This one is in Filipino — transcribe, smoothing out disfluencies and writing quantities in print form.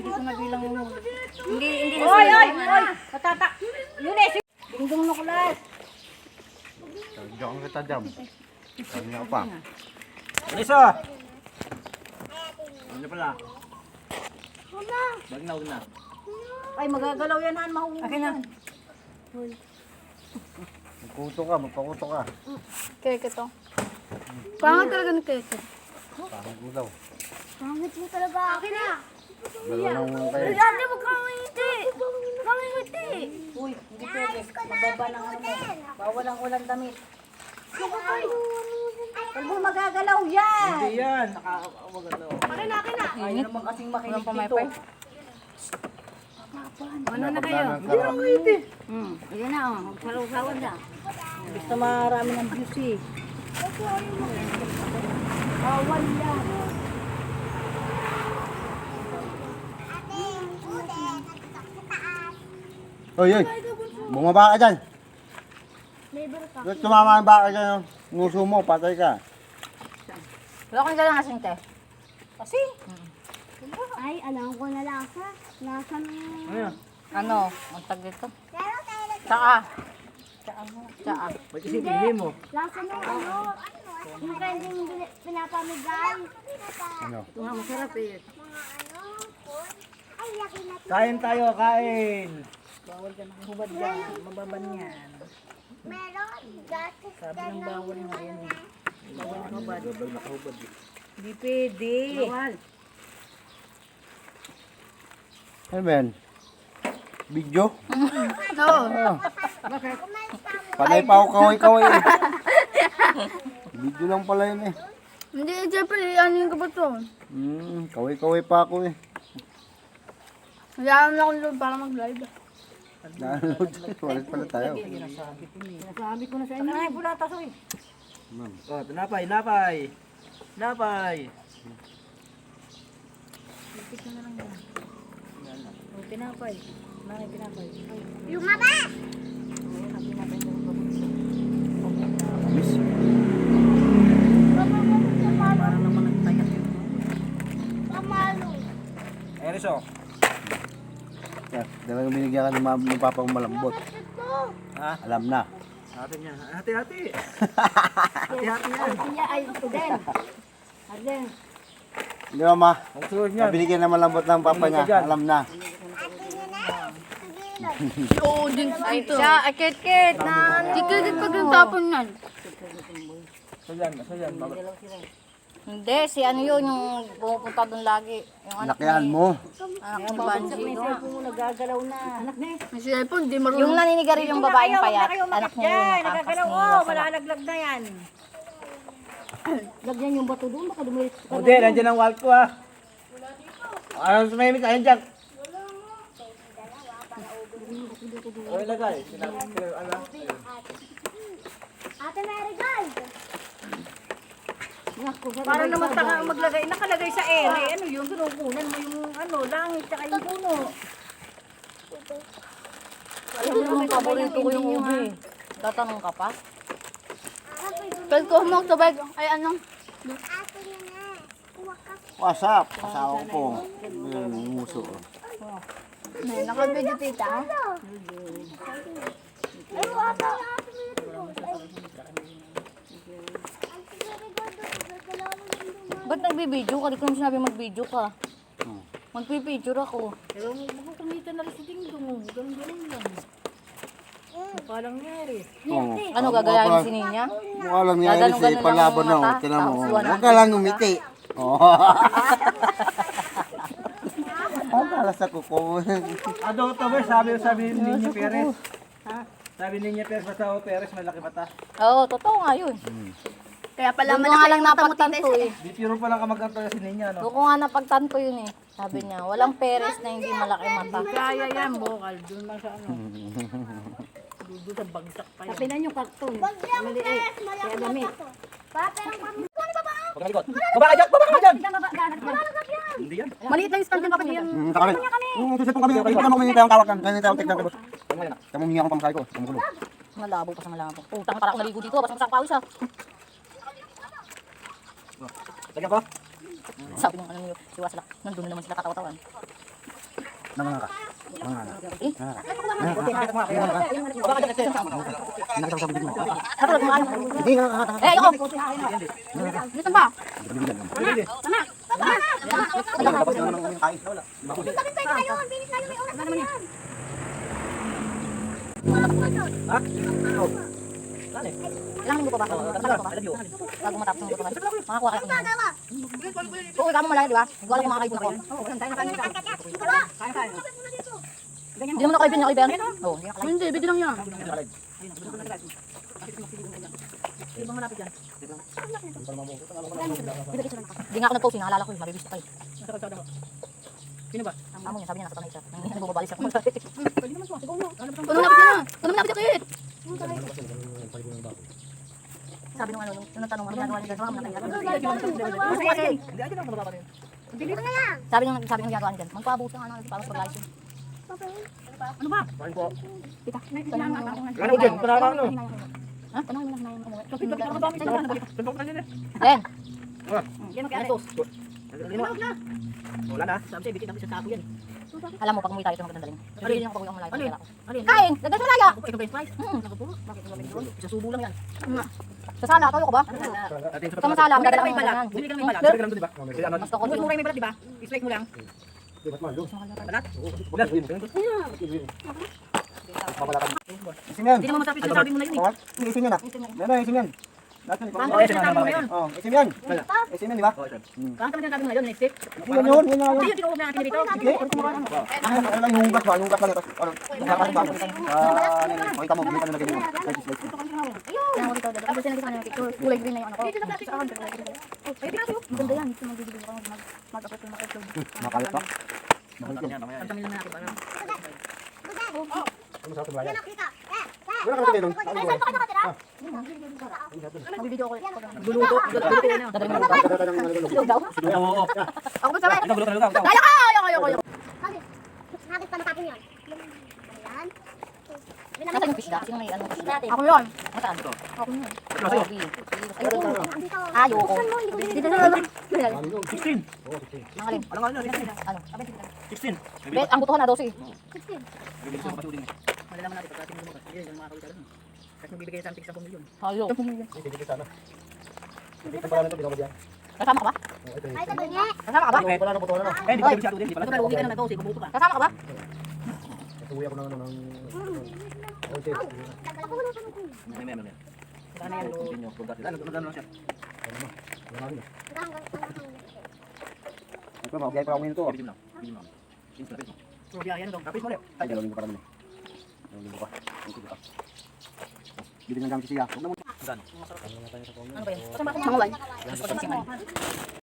Hindi ko nabilang mo. Hindi Oy! Patata! Yunes! Dingdong nuklas! Diyan kita jam. Kanya pa. Liso! Ano pala? Wag na. Ay, magagalaw yan, Han. Mahuhuli. Akin na. Magpakuto ka. Keke to. Pangit talaga ng keke. Pangit mo daw. Pangit mo talaga. Akin na. Dalawa nang kayo. Ate, huwag kang ngiti. Mangingiti. Uy, hindi pwede. Mababa ng ano mo. Bawal ang ulan damit. Kalbo, magagalaw yan! Hindi yan. Nakakawagalaw. Akin na. Ayaw naman kasing makinig Walang dito. pamaypay. Ano na kayo? Ayan na, oh. Magsasawan na. Gusto marami ng views eh. Bawal yan. Oy, oy. Bumaba ka dyan. Tumama ang baka dyan. Oh. Nguso mo, patay ka. Wala kang galang asing te. Kasi, Ay, alam ko na lasa. Lasa ng... Ano? Ano? Ang tag dito? Tsaka. Tsaka. Ba't isipin mo? Lasa ng ano. Yung pwedeng pinapamigay. Ano? ito nga masarap eh. Kain tayo, kain! Bawal ka ng hubad yan. Mababan yan. Sabi ng bawal nga yan eh. Bawal ng hubad. Babal nakahubad eh. Hindi pwede. Bawal. Ano ba yan? Video? No. Ah. Panay pa ako kaway-kaway eh. Video lang pala yun eh. Hindi, siyempre, ano yung kabato? Kaway-kaway pa ako eh. Hayaan na akong loob para mag-live. Nanonood. Walit pala tayo. Sinasabi ko na sa inyo. Ay, pula tasoy. Oh, tinapay, napay! Napay! O, tinapay. Nanay, tinapay. Lumabas! Miss? Para naman nagtayak yun. Pamalo. Eh, Riso. Talagang binigyan ka ng papa mo malambot. Ha? Alam na. Hati niya. Hati-hati. Hati-hati yan. Kaya ay ito din. Arden. Hindi ba ma? Ang sunod niyan. Binigyan na malambot ng papa niya. Alam na. Oo, din Ay, dito. siya. Ay, kit-kit. Na ano. Kikidit pag nagtapon yan. Sa dyan. Hindi, si ano yun, yung pumupunta doon lagi. Yung anak Nakihan ni, mo. anak ni Babagsak Banji. na yung cellphone mo, nagagalaw na. Anak na eh. May cellphone, di marunong. Yung naninigarilyo yung babaeng payat. Anak niya yun, nakakas Nagagalaw. ni Oh, Yasala. malalaglag na yan. Lagyan yung bato doon, baka dumilit. O, di, nandiyan ang walk ko ah. Ano sa may ayan dyan? O, ilagay. Ate Mary Gold! Para naman tanga ang maglagay, nakalagay sa ere. Ano yun, kinukunan mo yung ano, langit, tsaka yung puno. Alam mo naman, paborito ko yung ubi. Tatanong ka pa? Pwede ko humok sa bag. Ay, ano? WhatsApp. Asawa ko po. Yun, nguso. Naka-video tita. Ba't nagbibideo ka? Di ko naman sinabi magbideo ka. Magpipicture ako. Pero kumita na rin si Dingdong. Ganun lang. Mukha lang nangyari. Oo. Ano, gagayahin si Ninya? Mukha lang niya Gaganon-ganon si lang palaban yung na. mata. Tinan mo. Tapos Huwag ka lang umiti. Oo. Ang alas sa kuko. Ano ito ba? Sabi ni Ninya Perez. Ha? Sabi ni Ninya Perez, basta Perez, malaki mata. Oo, totoo nga yun. Kaya pala Doon ko nga lang napagtanto eh. Di piro pa lang kamag-anto si Ninya, no? Doon ko nga napagtanto yun eh. Sabi niya, walang peres na hindi malaki mata. Kaya yan, bokal. Doon lang sa ano. Doon sa bagsak pa yan. Tapinan yung karton. Maliit. Kaya damit. Huwag malikot. Baba ka dyan! Baba ka dyan! Hindi yan. Maliit lang yung stand yung kapag yan. Takari. Tusip po kami. Ikaw mo kanina tayong tawag. Kanina tayong tignan ko. Kamu hingi akong pamasahe ko. Kamugulo. Malabo pa sa malabo. Putang para ako naligo dito. Basta masak pawis ah. Lagyan ko. Sabi ng ano niyo, si Wasla, nandun na naman sila katawa-tawan. Nanganga ka. Nanganga. Eh? Hindi nga. Eh, ayoko. Gusto ba? Tapos na naman yung kain. Ilang linggo pa ba? Matagal pa ba? Bago matapos ng lutuan. Makakuha ka lang. Oo, ikaw mo malaki, di ba? Hindi ko alam kung makakaibon ako. Hindi naman ako ibin niya kaibigan. Oo, hindi nakalay. Hindi, video lang yan. Hindi nga ako nag-post, naalala ko, mabibis pa eh. Sino ba? Ang amo niya, sabi niya nakatanay siya. Nang bumabalik siya. Unang lapit niya! Unang lapit akit! Sabi nung ano, nung natanong ano ginagawa niya dyan, sabi nung ginagawa niya dyan, magpaabot ka nga natin para sa pag-ayos yun. Ano ba? Pita. Ano dyan? Parang ano? Ha? Tanongin mo lang na yung Yan Yan, magkano tos? Wala na. Sabi sa'yo, bitin ako sa tapo yan. Alam mo, pag umuwi tayo, ito magandang daling. Pili din ako pag umuwi ako malayo. Alin? Kain! Dagdag sa malaya! Ito ba yung price? Naku po. Bakit mo gawin doon? Isa subo lang yan. Sa sala, toyo ko ba? Sa masala, Bumili ka magdadala may ko balat. yan. Bumili ka may balat. Sabi ka lang doon, di ba? Mas ko Mas mura yung may balat, di ba? I-strike mo lang. Balat? Isim yan. Hindi naman masarap yung sinasabi mo na yun eh. Isim yan ah. Meron isim yan. Lahat yan. Ang kaya sinasabi mo na yun. Oh, isim yan. Isim yan, di ba? Ang kaya sinasabi mo na yun, next step. Yan yun, yan yun. Hindi yun, tinuubo na natin dito. Sige, ano lang yung hugas ba? Yung hugas lang ito. Ano? Hugas ba? Makita mo, bumita na lagyan mo. Tapos sinagisa niya yung picture. Kulay green na yung ano ko. Sa akin, kulay green. Ay, pinasok. Maganda yan. Ito magbibigay ko mag-upload yung mag-upload. Makalit pa. Makalit pa. Ang tamil lang natin para. Wala ka na doon. Magbibigay ko. Luluto. Luluto yan. Dadalhin mo. Silog daw? Oo. Ako ba sabi? Ano, luto. Ayoko. Bakit pa natapon yun? Ayan. Nasaan yung fish da? Sino may ano? Ako yun. Nasaan? Ako yun. Ayoko. Dito na lang. 16. Nangalin. Ano? 16. Bet, ang butuhan na 12. Malalaman natin pagkasin mo lumakas. Hindi yan, mga kawisaran. Kasi magbibigay sa antik 10 milyon. Hayo. Dito pala nito, binawa diyan. Kasama ka ba? Ay, ito ba niya? Kasama ka ba? Wala na butuhan na. Eh, hindi ko sabi siya din. Hindi Ito pala. na, uwi ka na na 12, kumuto ka. Kasama ka ba? Uwi ako ng ano ng... May. Sana yan, lo. Ano siya? Ito, magigay pa ako nito. Video lang. So, biyahe yan, dong. Kapit mo ulit. Ay, dalawang linggo pa naman eh. Dalawang linggo pa. Bibili ng gamit siya. Huwag na mo. Ano ba yun? Kasama ko mga wal.